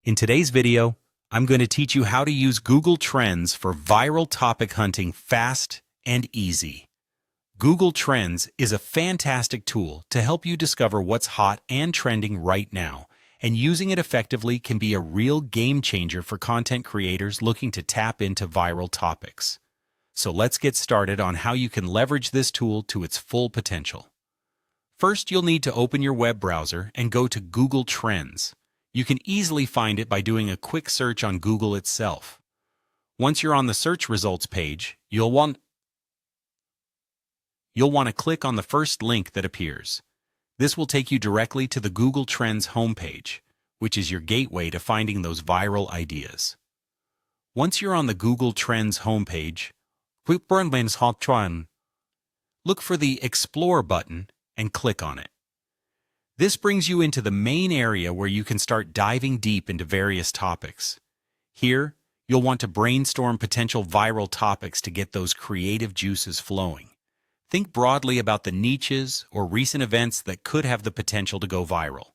In today's video, I'm going to teach you how to use Google Trends for viral topic hunting fast and easy. Google Trends is a fantastic tool to help you discover what's hot and trending right now, and using it effectively can be a real game changer for content creators looking to tap into viral topics. So let's get started on how you can leverage this tool to its full potential. First, you'll need to open your web browser and go to Google Trends. You can easily find it by doing a quick search on Google itself. Once you're on the search results page, you'll want to click on the first link that appears. This will take you directly to the Google Trends homepage, which is your gateway to finding those viral ideas. Once you're on the Google Trends homepage, look for the Explore button and click on it. This brings you into the main area where you can start diving deep into various topics. Here, you'll want to brainstorm potential viral topics to get those creative juices flowing. Think broadly about the niches or recent events that could have the potential to go viral.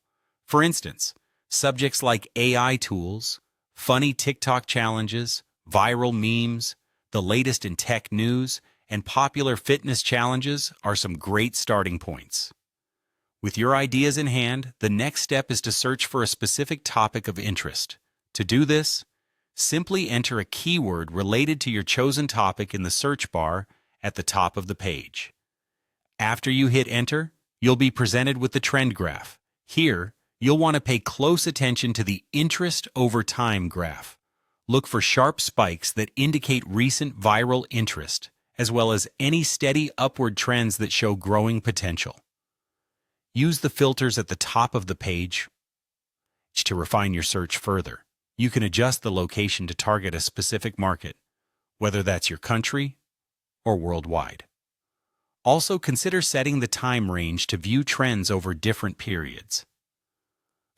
For instance, subjects like AI tools, funny TikTok challenges, viral memes, the latest in tech news, and popular fitness challenges are some great starting points. With your ideas in hand, the next step is to search for a specific topic of interest. To do this, simply enter a keyword related to your chosen topic in the search bar at the top of the page. After you hit enter, you'll be presented with the trend graph. Here, you'll want to pay close attention to the interest over time graph. Look for sharp spikes that indicate recent viral interest, as well as any steady upward trends that show growing potential. Use the filters at the top of the page to refine your search further. You can adjust the location to target a specific market, whether that's your country or worldwide. Also, consider setting the time range to view trends over different periods.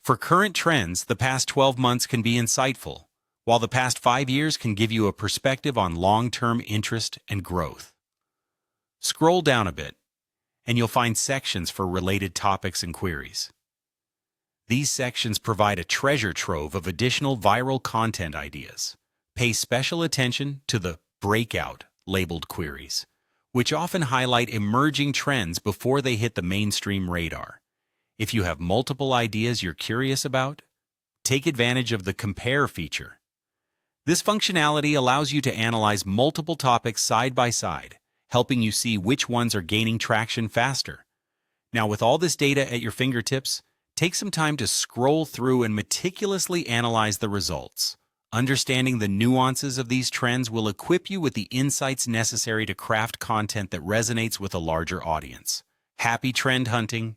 For current trends, the past 12 months can be insightful, while the past 5 years can give you a perspective on long-term interest and growth. Scroll down a bit, and you'll find sections for related topics and queries. These sections provide a treasure trove of additional viral content ideas. Pay special attention to the breakout labeled queries, which often highlight emerging trends before they hit the mainstream radar. If you have multiple ideas you're curious about, take advantage of the Compare feature. This functionality allows you to analyze multiple topics side by side, helping you see which ones are gaining traction faster. Now, with all this data at your fingertips, take some time to scroll through and meticulously analyze the results. Understanding the nuances of these trends will equip you with the insights necessary to craft content that resonates with a larger audience. Happy trend hunting,